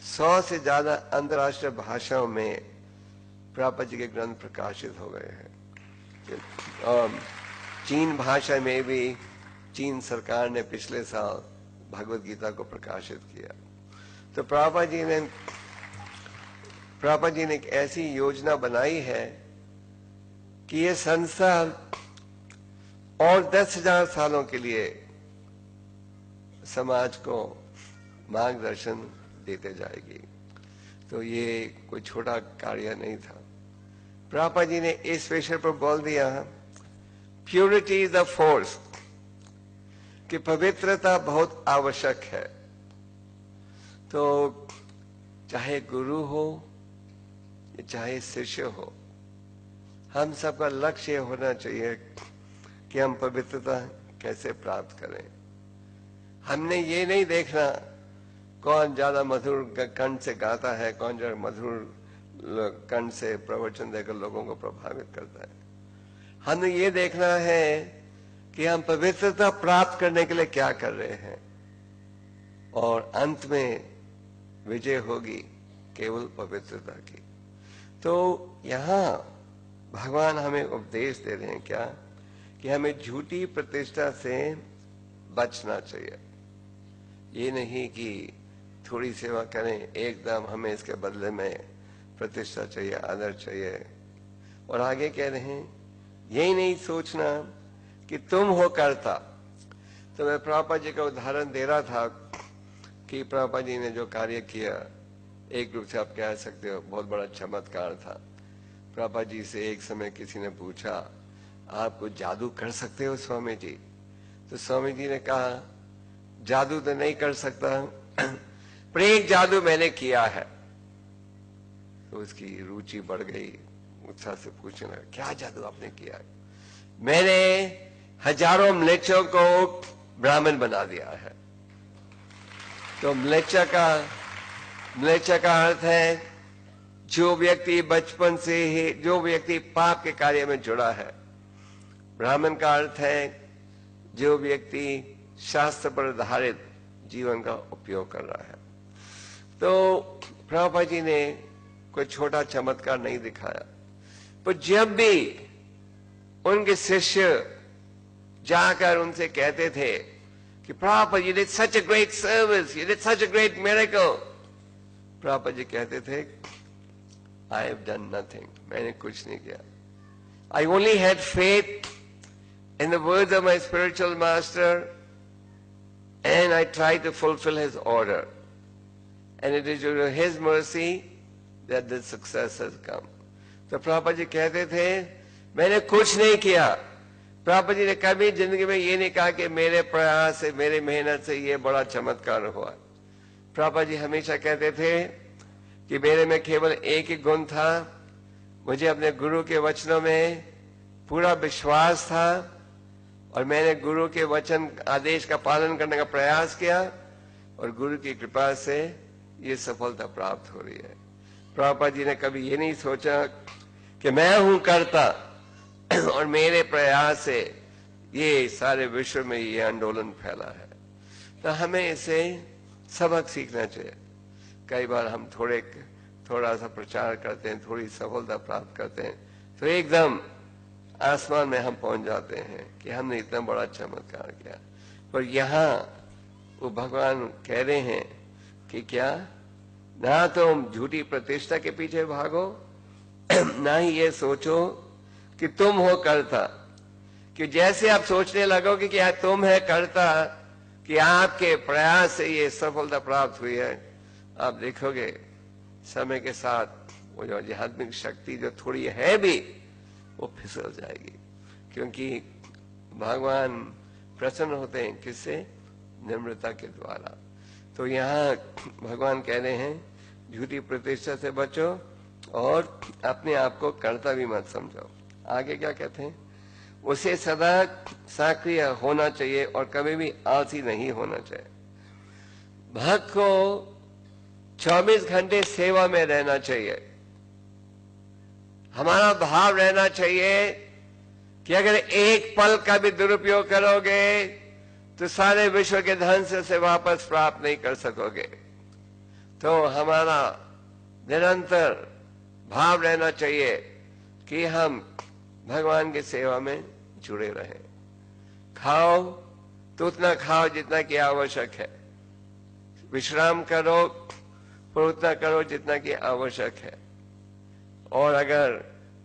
100 से ज्यादा अंतर्राष्ट्रीय भाषाओं में प्रभुपाद जी के ग्रंथ प्रकाशित हो गए हैं। और चीन भाषा में भी चीन सरकार ने पिछले साल भगवत गीता को प्रकाशित किया। तो प्रभुपाद जी ने एक ऐसी योजना बनाई है कि ये संस्था और 10,000 सालों के लिए समाज को मार्गदर्शन देते जाएगी। तो ये कोई छोटा कार्य नहीं था। प्रभुपाद जी ने इस विषय पर बोल दिया, प्योरिटी इज द फोर्स, कि पवित्रता बहुत आवश्यक है। तो चाहे गुरु हो या चाहे शिष्य हो, हम सबका लक्ष्य होना चाहिए कि हम पवित्रता कैसे प्राप्त करें। हमने ये नहीं देखना कौन ज्यादा मधुर कंठ से गाता है, कौन ज्यादा मधुर कंठ से प्रवचन देकर लोगों को प्रभावित करता है। हमें ये देखना है कि हम पवित्रता प्राप्त करने के लिए क्या कर रहे हैं, और अंत में विजय होगी केवल पवित्रता की। तो यहाँ भगवान हमें उपदेश दे रहे हैं क्या, कि हमें झूठी प्रतिष्ठा से बचना चाहिए। ये नहीं कि थोड़ी सेवा करें, एकदम हमें इसके बदले में प्रतिष्ठा चाहिए, आदर चाहिए। और आगे कह रहे हैं, यही नहीं सोचना कि तुम हो कर्ता। तो मैं प्रभुपाद जी का उदाहरण दे रहा था कि प्रभुपाद जी ने जो कार्य किया, एक रूप से आप कह सकते हो बहुत बड़ा चमत्कार था। प्रभुपाद जी से एक समय किसी ने पूछा, आप कुछ जादू कर सकते हो स्वामी जी? तो स्वामी जी ने कहा, जादू तो नहीं कर सकता पर एक जादू मैंने किया है। तो उसकी रुचि बढ़ गई, उत्साह से पूछने लगा, क्या जादू आपने किया है? मैंने हजारों म्लेच्छों को ब्राह्मण बना दिया है। तो म्लेच्छ का अर्थ है जो व्यक्ति बचपन से ही, जो व्यक्ति पाप के कार्य में जुड़ा है। ब्राह्मण का अर्थ है जो व्यक्ति शास्त्र पर आधारित जीवन का उपयोग कर रहा है। तो प्रभुपाद जी ने कोई छोटा चमत्कार नहीं दिखाया, पर जब भी उनके शिष्य जाकर उनसे कहते थे कि Prabhupada, you did such a great service, you did such a great miracle, Prabhupada ji कहते थे, I have done nothing, मैंने कुछ नहीं किया। I only had faith in the words of my spiritual master and I tried to fulfill his order. And it is due to his mercy that the success has come. तो प्रभुपाद जी कहते थे, मैंने कुछ नहीं किया। प्रभुपाद जी ने कभी जिंदगी में ये नहीं कहा कि मेरे प्रयास से, मेरी मेहनत से ये बड़ा चमत्कार हुआ। प्रभुपाद जी हमेशा कहते थे कि मेरे में केवल एक ही गुण था, मुझे अपने गुरु के वचनों में पूरा विश्वास था और मैंने गुरु के वचन आदेश का पालन करने का प्रयास किया और गुरु की कृपा से ये सफलता प्राप्त हो रही है। प्रभुपाद जी ने कभी ये नहीं सोचा कि मैं हूं कर्ता और मेरे प्रयास से ये सारे विश्व में ये आंदोलन फैला है। तो हमें इसे सबक सीखना चाहिए। कई बार हम थोड़ा सा प्रचार करते हैं, थोड़ी सफलता प्राप्त करते हैं, तो एकदम आसमान में हम पहुंच जाते हैं कि हमने इतना बड़ा चमत्कार किया। पर यहाँ वो भगवान कह रहे हैं कि क्या, ना तुम झूठी प्रतिष्ठा के पीछे भागो, ना ही ये सोचो कि तुम हो कर्ता। कि जैसे आप सोचने लगोगे कि क्या तुम है कर्ता, कि आपके प्रयास से ये सफलता प्राप्त हुई है, आप देखोगे समय के साथ वो जो आध्यात्मिक शक्ति जो थोड़ी है भी, वो फिसल जाएगी। क्योंकि भगवान प्रसन्न होते हैं किससे? निम्रता के द्वारा। तो यहाँ भगवान कह रहे हैं झूठी प्रतिष्ठा से बचो और अपने आप को कर्ता भी मत समझो। आगे क्या कहते हैं? उसे सदा सक्रिय होना चाहिए और कभी भी आलसी नहीं होना चाहिए। भक्त को 24 घंटे सेवा में रहना चाहिए। हमारा भाव रहना चाहिए कि अगर एक पल का भी दुरुपयोग करोगे तो सारे विश्व के धन से उसे वापस प्राप्त नहीं कर सकोगे। तो हमारा निरंतर भाव रहना चाहिए कि हम भगवान की सेवा में जुड़े रहें। खाओ तो उतना खाओ जितना कि आवश्यक है, विश्राम करो पर उतना करो जितना कि आवश्यक है। और अगर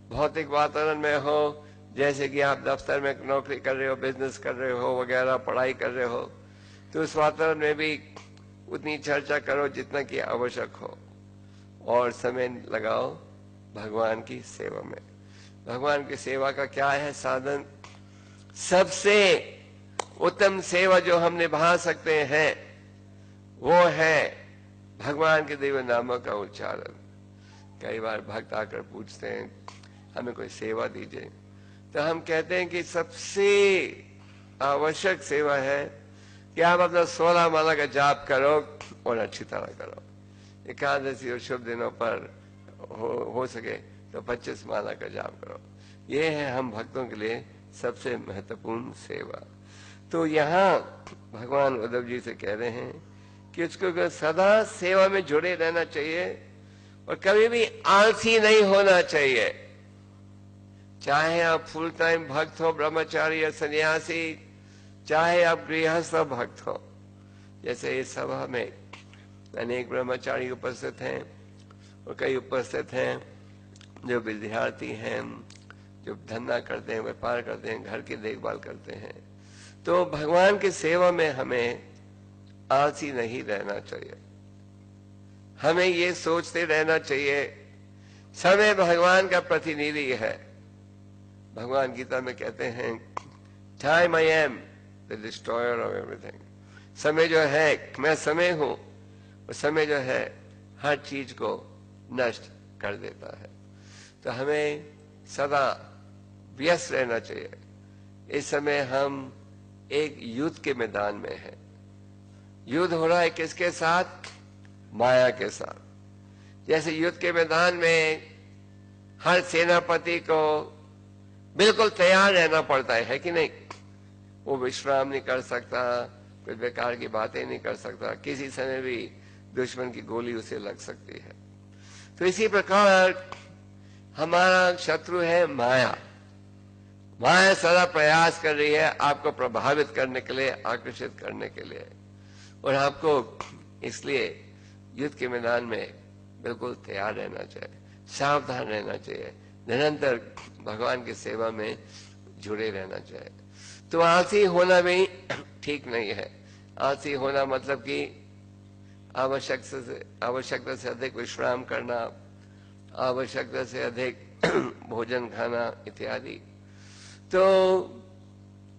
भौतिक वातावरण में हो, जैसे कि आप दफ्तर में नौकरी कर रहे हो, बिजनेस कर रहे हो वगैरह, पढ़ाई कर रहे हो, तो उस वातावरण में भी उतनी चर्चा करो जितना कि आवश्यक हो, और समय लगाओ भगवान की सेवा में। भगवान की सेवा का क्या है साधन? सबसे उत्तम सेवा जो हम निभा सकते हैं वो है भगवान के दिव्य नामों का उच्चारण। कई बार भक्त आकर पूछते हैं हमें कोई सेवा दीजिए, तो हम कहते हैं कि सबसे आवश्यक सेवा है कि आप अपना 16 माला का जाप करो और अच्छी तरह करो। एकादशी और शुभ दिनों पर हो सके तो 25 माला का जाप करो। ये है हम भक्तों के लिए सबसे महत्वपूर्ण सेवा। तो यहाँ भगवान उद्धव जी से कह रहे हैं कि उसको सदा सेवा में जुड़े रहना चाहिए और कभी भी आलसी नहीं होना चाहिए। चाहे आप फुल टाइम भक्त हो, ब्रह्मचारी या सन्यासी, चाहे आप गृहस्थ भक्त हो। जैसे इस सभा में अनेक ब्रह्मचारी उपस्थित हैं और कई उपस्थित हैं जो विद्यार्थी हैं, जो धंधा करते हैं, व्यापार करते हैं, घर की देखभाल करते हैं। तो भगवान की सेवा में हमें आलसी नहीं रहना चाहिए। हमें ये सोचते रहना चाहिए समय भगवान का प्रतिनिधि है। भगवान गीता में कहते हैं time I am the destroyer of everything. समय जो है मैं समय हूं, और समय जो है हर चीज को नष्ट कर देता है। तो हमें सदा व्यस्त रहना चाहिए। इस समय हम एक युद्ध के मैदान में हैं। युद्ध हो रहा है किसके साथ? माया के साथ। जैसे युद्ध के मैदान में हर सेनापति को बिल्कुल तैयार रहना पड़ता है कि नहीं? वो विश्राम नहीं कर सकता, कोई बेकार की बातें नहीं कर सकता, किसी समय भी दुश्मन की गोली उसे लग सकती है। तो इसी प्रकार हमारा शत्रु है माया। माया सदा प्रयास कर रही है आपको प्रभावित करने के लिए, आकर्षित करने के लिए, और आपको इसलिए युद्ध के मैदान में बिल्कुल तैयार रहना चाहिए, सावधान रहना चाहिए, निरंतर भगवान की सेवा में जुड़े रहना चाहिए। तो आलसी होना भी ठीक नहीं है। आलसी होना मतलब कि आवश्यकता से अधिक विश्राम करना, आवश्यकता से अधिक भोजन खाना इत्यादि। तो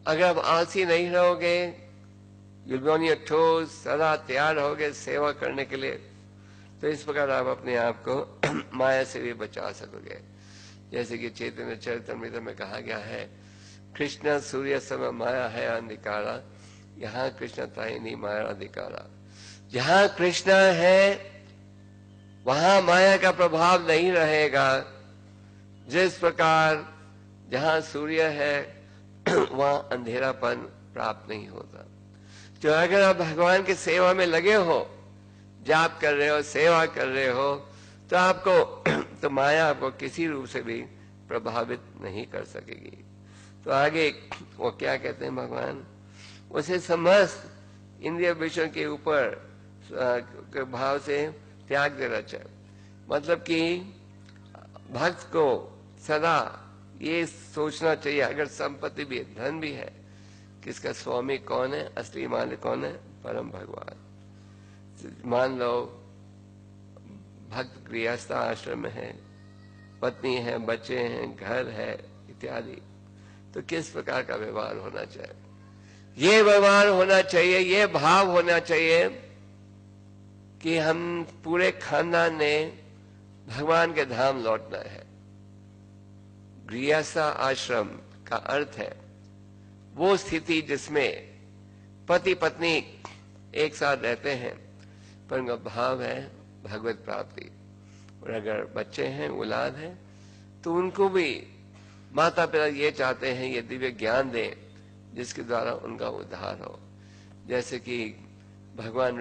अगर आप आलसी नहीं रहोगे, you'll be on your toes, सदा तैयार रहोगे सेवा करने के लिए, तो इस प्रकार आप अपने आप को माया से भी बचा सकोगे। जैसे कि चैतन्य चरितामृत में कहा गया है, कृष्ण सूर्य सम माया है अंधिकारा, यहाँ कृष्ण ताइनी माया अधिकारा। जहाँ कृष्ण है वहां माया का प्रभाव नहीं रहेगा। जिस प्रकार जहां सूर्य है वहां अंधेरापन प्राप्त नहीं होता। तो अगर आप भगवान की सेवा में लगे हो, जाप कर रहे हो, सेवा कर रहे हो, तो आपको तो माया आपको किसी रूप से भी प्रभावित नहीं कर सकेगी। तो आगे वो क्या कहते हैं भगवान? उसे समस्त इंद्रिय विषयों के ऊपर के भाव से त्याग देना चाहिए। मतलब कि भक्त को सदा ये सोचना चाहिए, अगर संपत्ति भी है, धन भी है, किसका स्वामी कौन है? असली मालिक कौन है? परम भगवान। मान लो भक्त गृहस्थ आश्रम में है, पत्नी है, बच्चे हैं, घर है इत्यादि, तो किस प्रकार का व्यवहार होना चाहिए? ये व्यवहार होना चाहिए, ये भाव होना चाहिए कि हम पूरे खानदान ने भगवान के धाम लौटना है। गृहस्थ आश्रम का अर्थ है वो स्थिति जिसमें पति पत्नी एक साथ रहते हैं, पर उनका भाव है भगवत प्राप्ति। और अगर बच्चे हैं, औलाद है, तो उनको भी माता पिता ये चाहते हैं ये दिव्य ज्ञान दें जिसके द्वारा उनका उद्धार हो। जैसे कि भगवान